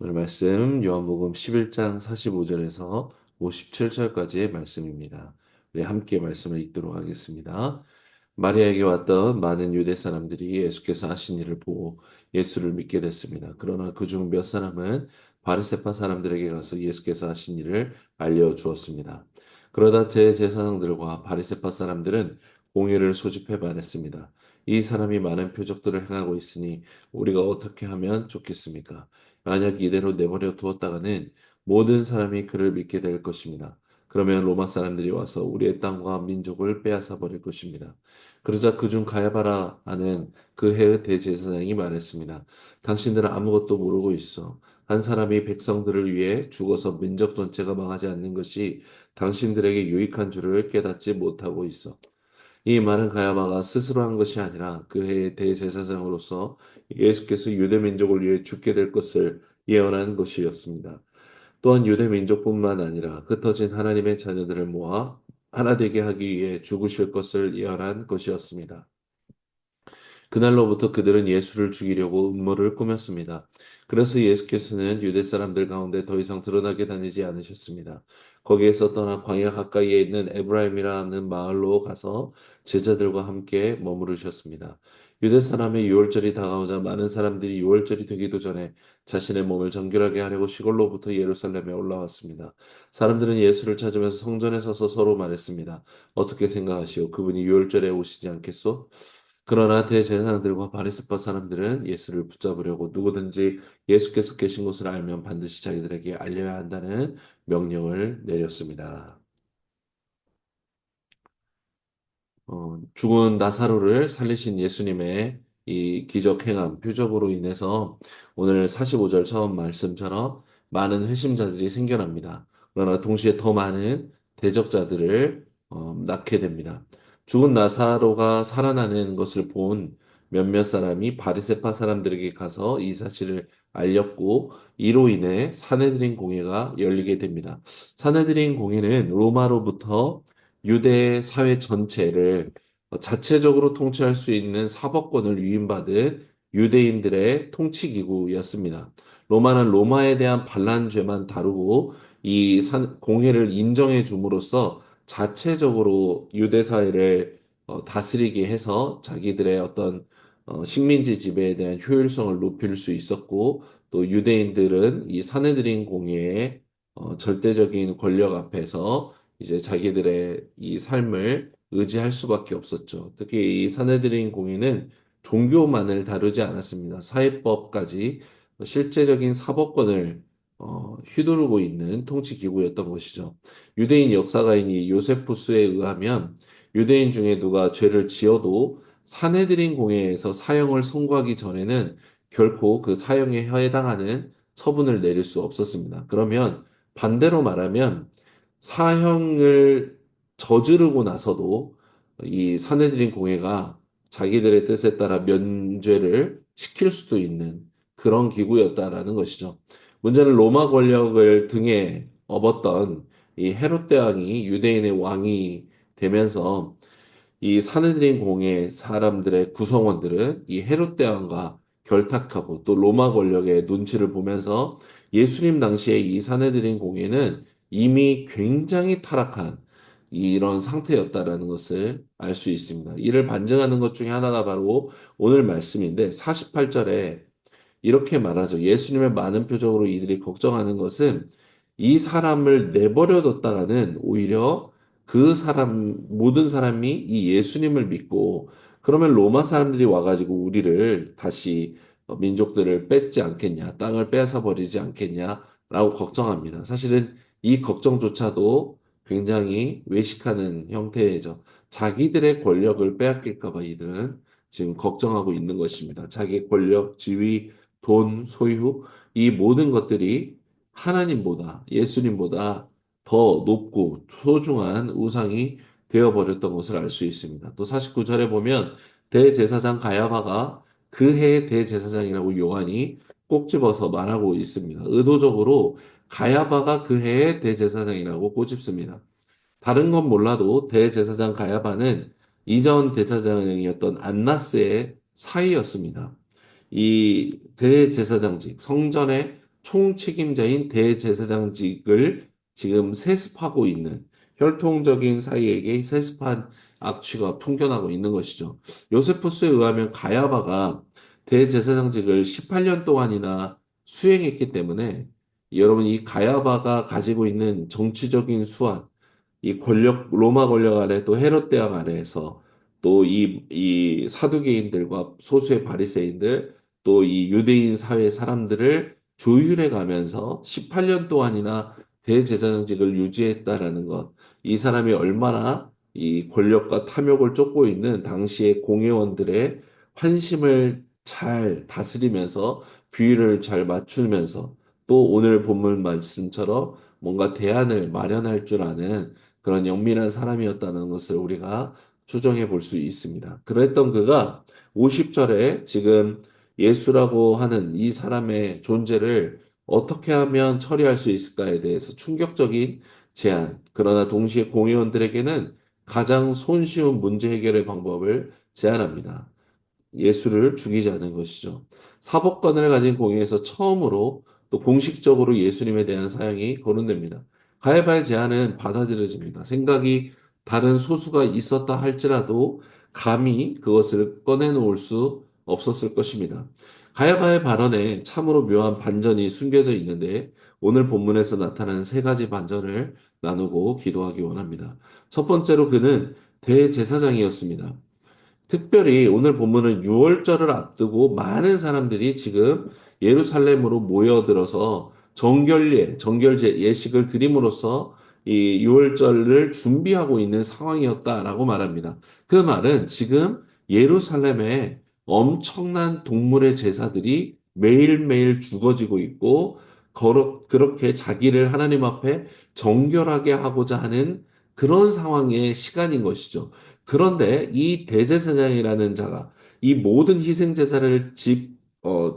오늘 말씀 요한복음 11장 45절에서 57절까지의 말씀입니다. 우리 함께 말씀을 읽도록 하겠습니다. 마리아에게 왔던 많은 유대 사람들이 예수께서 하신 일을 보고 예수를 믿게 됐습니다. 그러나 그중 몇 사람은 바리새파 사람들에게 가서 예수께서 하신 일을 알려 주었습니다. 그러다 제사장들과 바리새파 사람들은 공의를 소집해 말했습니다. 이 사람이 많은 표적들을 행하고 있으니 우리가 어떻게 하면 좋겠습니까? 만약 이대로 내버려 두었다가는 모든 사람이 그를 믿게 될 것입니다. 그러면 로마 사람들이 와서 우리의 땅과 민족을 빼앗아 버릴 것입니다. 그러자 그중 가야바라 하는 그 해의 대제사장이 말했습니다. 당신들은 아무것도 모르고 있어. 한 사람이 백성들을 위해 죽어서 민족 전체가 망하지 않는 것이 당신들에게 유익한 줄을 깨닫지 못하고 있어. 이 말은 가야바가 스스로 한 것이 아니라 그 해의 대제사장으로서 예수께서 유대 민족을 위해 죽게 될 것을 예언한 것이었습니다. 또한 유대 민족뿐만 아니라 흩어진 하나님의 자녀들을 모아 하나 되게 하기 위해 죽으실 것을 예언한 것이었습니다. 그날로부터 그들은 예수를 죽이려고 음모를 꾸몄습니다. 그래서 예수께서는 유대 사람들 가운데 더 이상 드러나게 다니지 않으셨습니다. 거기에서 떠나 광야 가까이에 있는 에브라임이라는 마을로 가서 제자들과 함께 머무르셨습니다. 유대 사람의 유월절이 다가오자 많은 사람들이 유월절이 되기도 전에 자신의 몸을 정결하게 하려고 시골로부터 예루살렘에 올라왔습니다. 사람들은 예수를 찾으면서 성전에 서서 서로 말했습니다. 어떻게 생각하시오? 그분이 유월절에 오시지 않겠소? 그러나 대제사장들과 바리새파 사람들은 예수를 붙잡으려고 누구든지 예수께서 계신 곳을 알면 반드시 자기들에게 알려야 한다는 명령을 내렸습니다. 죽은 나사로를 살리신 예수님의 이 기적 행함, 표적으로 인해서 오늘 45절 처음 말씀처럼 많은 회심자들이 생겨납니다. 그러나 동시에 더 많은 대적자들을 낳게 됩니다. 죽은 나사로가 살아나는 것을 본 몇몇 사람이 바리새파 사람들에게 가서 이 사실을 알렸고 이로 인해 사내들인 공회가 열리게 됩니다. 사내들인 공회는 로마로부터 유대 사회 전체를 자체적으로 통치할 수 있는 사법권을 위임받은 유대인들의 통치 기구였습니다. 로마는 로마에 대한 반란 죄만 다루고 이 공회를 인정해 줌으로써 자체적으로 유대 사회를 다스리게 해서 자기들의 어떤 식민지 지배에 대한 효율성을 높일 수 있었고 또 유대인들은 이 사내들인 공회의 절대적인 권력 앞에서 이제 자기들의 이 삶을 의지할 수밖에 없었죠. 특히 이 사내들인 공의는 종교만을 다루지 않았습니다. 사회법까지 실제적인 사법권을 휘두르고 있는 통치 기구였던 것이죠. 유대인 역사가인 이 요세푸스에 의하면 유대인 중에 누가 죄를 지어도 사내들인 공회에서 사형을 선고하기 전에는 결코 그 사형에 해당하는 처분을 내릴 수 없었습니다. 그러면 반대로 말하면 사형을 저지르고 나서도 이 사내들인 공회가 자기들의 뜻에 따라 면죄를 시킬 수도 있는 그런 기구였다라는 것이죠. 문제는 로마 권력을 등에 업었던 이 헤롯 대왕이 유대인의 왕이 되면서 이 사내들인 공의 사람들의 구성원들은 이 헤롯 대왕과 결탁하고 또 로마 권력의 눈치를 보면서 예수님 당시에 이 사내들인 공회는 이미 굉장히 타락한 이런 상태였다라는 것을 알 수 있습니다. 이를 반증하는 것 중에 하나가 바로 오늘 말씀인데 48절에 이렇게 말하죠. 예수님의 많은 표적으로 이들이 걱정하는 것은 이 사람을 내버려 뒀다가는 오히려 그 사람, 모든 사람이 이 예수님을 믿고 그러면 로마 사람들이 와가지고 우리를 다시 민족들을 뺏지 않겠냐, 땅을 뺏어 버리지 않겠냐라고 걱정합니다. 사실은 이 걱정조차도 굉장히 외식하는 형태죠. 자기들의 권력을 빼앗길까 봐 이들은 지금 걱정하고 있는 것입니다. 자기 권력, 지위, 돈, 소유, 이 모든 것들이 하나님보다, 예수님보다 더 높고 소중한 우상이 되어버렸던 것을 알 수 있습니다. 또 49절에 보면 대제사장 가야바가 그 해의 대제사장이라고 요한이 꼭 집어서 말하고 있습니다. 의도적으로 가야바가 그 해의 대제사장이라고 꼬집습니다. 다른 건 몰라도 대제사장 가야바는 이전 대제사장이었던 안나스의 사이였습니다. 이 대제사장직, 성전의 총책임자인 대제사장직을 지금 세습하고 있는 혈통적인 사이에게 세습한 악취가 풍겨나고 있는 것이죠. 요세푸스에 의하면 가야바가 대제사장직을 18년 동안이나 수행했기 때문에 여러분 이 가야바가 가지고 있는 정치적인 수완, 이 권력, 로마 권력 아래 또 헤롯 대왕 아래에서 또 이 사두개인들과 소수의 바리새인들 또 이 유대인 사회 사람들을 조율해 가면서 18년 동안이나 대제사장직을 유지했다라는 것. 이 사람이 얼마나 이 권력과 탐욕을 쫓고 있는 당시의 공회원들의 환심을 잘 다스리면서 비율을 잘 맞추면서 또 오늘 본문 말씀처럼 뭔가 대안을 마련할 줄 아는 그런 영민한 사람이었다는 것을 우리가 추정해 볼 수 있습니다. 그랬던 그가 50절에 지금 예수라고 하는 이 사람의 존재를 어떻게 하면 처리할 수 있을까에 대해서 충격적인 제안, 그러나 동시에 공회원들에게는 가장 손쉬운 문제 해결의 방법을 제안합니다. 예수를 죽이자는 것이죠. 사법권을 가진 공회에서 처음으로 또 공식적으로 예수님에 대한 사형이 거론됩니다. 가해바의 제안은 받아들여집니다. 생각이 다른 소수가 있었다 할지라도 감히 그것을 꺼내놓을 수 없었을 것입니다. 가야바의 발언에 참으로 묘한 반전이 숨겨져 있는데 오늘 본문에서 나타나는 세 가지 반전을 나누고 기도하기 원합니다. 첫 번째로 그는 대제사장이었습니다. 특별히 오늘 본문은 6월절을 앞두고 많은 사람들이 지금 예루살렘으로 모여들어서 정결제, 예식을 드림으로써 이 6월절을 준비하고 있는 상황이었다라고 말합니다. 그 말은 지금 예루살렘에 엄청난 동물의 제사들이 매일매일 죽어지고 있고, 그렇게 자기를 하나님 앞에 정결하게 하고자 하는 그런 상황의 시간인 것이죠. 그런데 이 대제사장이라는 자가 이 모든 희생제사를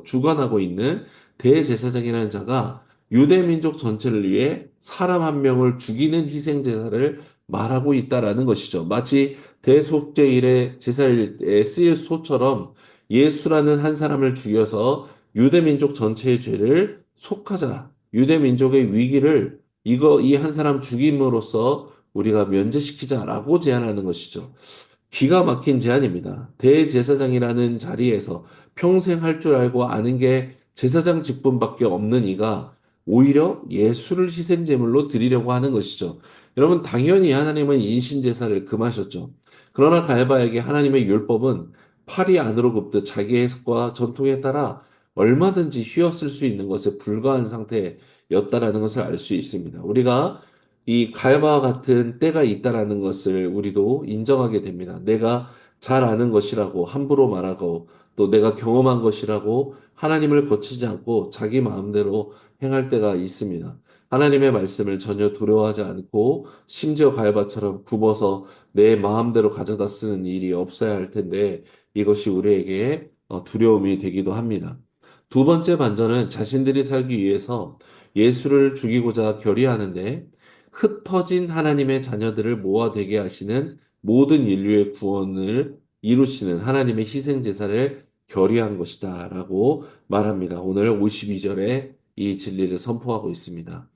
주관하고 있는 대제사장이라는 자가 유대 민족 전체를 위해 사람 한 명을 죽이는 희생제사를 말하고 있다라는 것이죠. 마치 대속죄일의 제사에 쓰일 소처럼 예수라는 한 사람을 죽여서 유대 민족 전체의 죄를 속하자. 유대 민족의 위기를 이 한 사람 죽임으로써 우리가 면제시키자라고 제안하는 것이죠. 기가 막힌 제안입니다. 대제사장이라는 자리에서 평생 할 줄 알고 아는 게 제사장 직분밖에 없는 이가 오히려 예수를 희생제물로 드리려고 하는 것이죠. 여러분, 당연히 하나님은 인신제사를 금하셨죠. 그러나 가야바에게 하나님의 율법은 팔이 안으로 굽듯 자기 해석과 전통에 따라 얼마든지 휘었을 수 있는 것에 불과한 상태였다라는 것을 알 수 있습니다. 우리가 이 가야바와 같은 때가 있다라는 것을 우리도 인정하게 됩니다. 내가 잘 아는 것이라고 함부로 말하고 또 내가 경험한 것이라고 하나님을 거치지 않고 자기 마음대로 행할 때가 있습니다. 하나님의 말씀을 전혀 두려워하지 않고 심지어 가야바처럼 굽어서 내 마음대로 가져다 쓰는 일이 없어야 할 텐데 이것이 우리에게 두려움이 되기도 합니다. 두 번째 반전은 자신들이 살기 위해서 예수를 죽이고자 결의하는데 흩어진 하나님의 자녀들을 모아되게 하시는 모든 인류의 구원을 이루시는 하나님의 희생제사를 결의한 것이다 라고 말합니다. 오늘 52절에 이 진리를 선포하고 있습니다.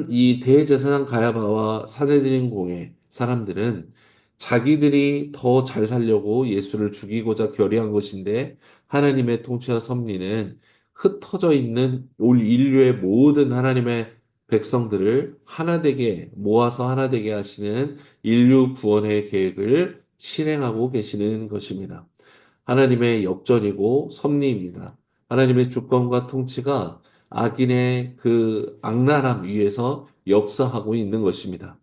이 대제사장 가야바와 사내들인 공회 사람들은 자기들이 더 잘 살려고 예수를 죽이고자 결의한 것인데 하나님의 통치와 섭리는 흩어져 있는 올 인류의 모든 하나님의 백성들을 하나 되게 모아서 하나 되게 하시는 인류 구원의 계획을 실행하고 계시는 것입니다. 하나님의 역전이고 섭리입니다. 하나님의 주권과 통치가 악인의 그 악랄함 위에서 역사하고 있는 것입니다.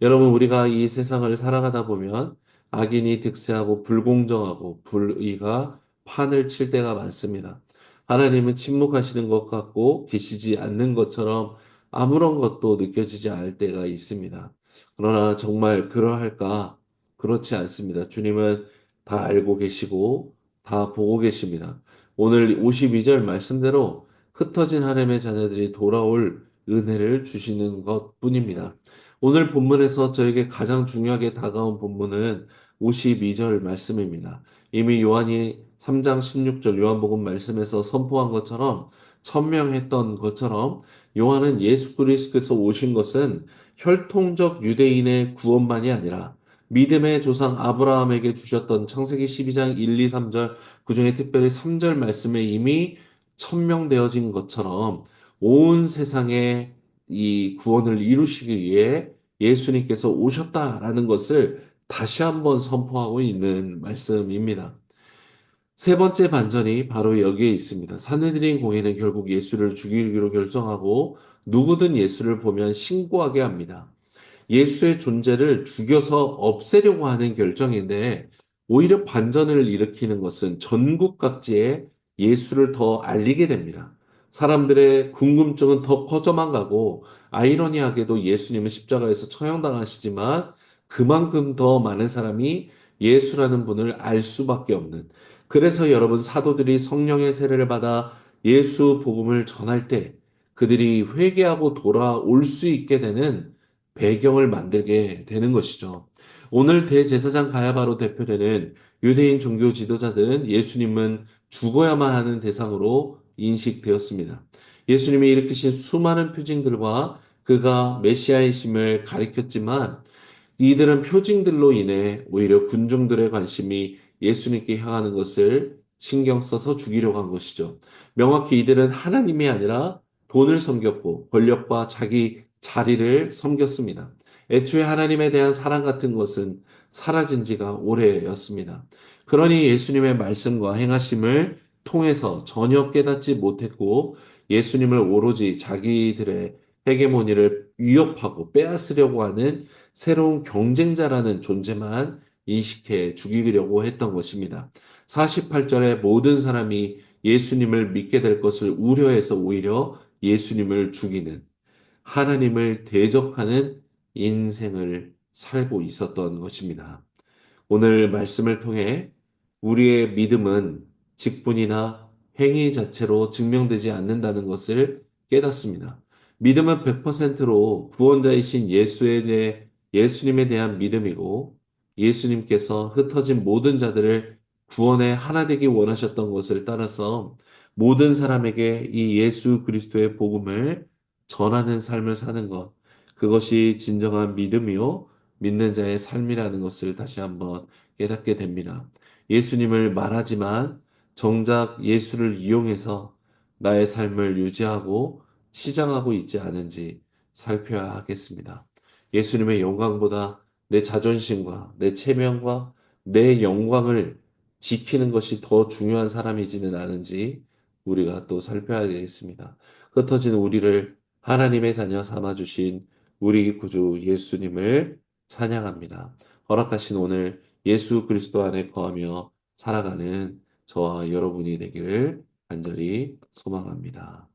여러분, 우리가 이 세상을 살아가다 보면 악인이 득세하고 불공정하고 불의가 판을 칠 때가 많습니다. 하나님은 침묵하시는 것 같고 계시지 않는 것처럼 아무런 것도 느껴지지 않을 때가 있습니다. 그러나 정말 그러할까? 그렇지 않습니다. 주님은 다 알고 계시고 다 보고 계십니다. 오늘 52절 말씀대로 흩어진 하나님의 자녀들이 돌아올 은혜를 주시는 것 뿐입니다. 오늘 본문에서 저에게 가장 중요하게 다가온 본문은 52절 말씀입니다. 이미 요한이 3장 16절 요한복음 말씀에서 선포한 것처럼 천명했던 것처럼 요한은 예수 그리스도께서 오신 것은 혈통적 유대인의 구원만이 아니라 믿음의 조상 아브라함에게 주셨던 창세기 12장 1, 2, 3절, 그중에 특별히 3절 말씀에 이미 천명되어진 것처럼 온 세상에 이 구원을 이루시기 위해 예수님께서 오셨다라는 것을 다시 한번 선포하고 있는 말씀입니다. 세 번째 반전이 바로 여기에 있습니다. 산헤드린 공회는 결국 예수를 죽이기로 결정하고 누구든 예수를 보면 신고하게 합니다. 예수의 존재를 죽여서 없애려고 하는 결정인데 오히려 반전을 일으키는 것은 전국 각지에 예수를 더 알리게 됩니다. 사람들의 궁금증은 더 커져만 가고 아이러니하게도 예수님은 십자가에서 처형당하시지만 그만큼 더 많은 사람이 예수라는 분을 알 수밖에 없는, 그래서 여러분 사도들이 성령의 세례를 받아 예수 복음을 전할 때 그들이 회개하고 돌아올 수 있게 되는 배경을 만들게 되는 것이죠. 오늘 대제사장 가야바로 대표되는 유대인 종교 지도자들은 예수님은 죽어야만 하는 대상으로 인식되었습니다. 예수님이 일으키신 수많은 표징들과 그가 메시아이심을 가리켰지만 이들은 표징들로 인해 오히려 군중들의 관심이 예수님께 향하는 것을 신경 써서 죽이려고 한 것이죠. 명확히 이들은 하나님이 아니라 돈을 섬겼고 권력과 자기 자리를 섬겼습니다. 애초에 하나님에 대한 사랑 같은 것은 사라진 지가 오래였습니다. 그러니 예수님의 말씀과 행하심을 통해서 전혀 깨닫지 못했고 예수님을 오로지 자기들의 헤게모니를 위협하고 빼앗으려고 하는 새로운 경쟁자라는 존재만 인식해 죽이려고 했던 것입니다. 48절에 모든 사람이 예수님을 믿게 될 것을 우려해서 오히려 예수님을 죽이는, 하나님을 대적하는 인생을 살고 있었던 것입니다. 오늘 말씀을 통해 우리의 믿음은 직분이나 행위 자체로 증명되지 않는다는 것을 깨닫습니다. 믿음은 100%로 구원자이신 예수님에 대한 믿음이고 예수님께서 흩어진 모든 자들을 구원에 하나 되기 원하셨던 것을 따라서 모든 사람에게 이 예수 그리스도의 복음을 전하는 삶을 사는 것, 그것이 진정한 믿음이요 믿는 자의 삶이라는 것을 다시 한번 깨닫게 됩니다. 예수님을 말하지만 정작 예수를 이용해서 나의 삶을 유지하고 치장하고 있지 않은지 살펴야 하겠습니다. 예수님의 영광보다 내 자존심과 내 체면과 내 영광을 지키는 것이 더 중요한 사람이지는 않은지 우리가 또 살펴야 되겠습니다. 흩어진 우리를 하나님의 자녀 삼아주신 우리 구주 예수님을 찬양합니다. 허락하신 오늘 예수 그리스도 안에 거하며 살아가는 저와 여러분이 되기를 간절히 소망합니다.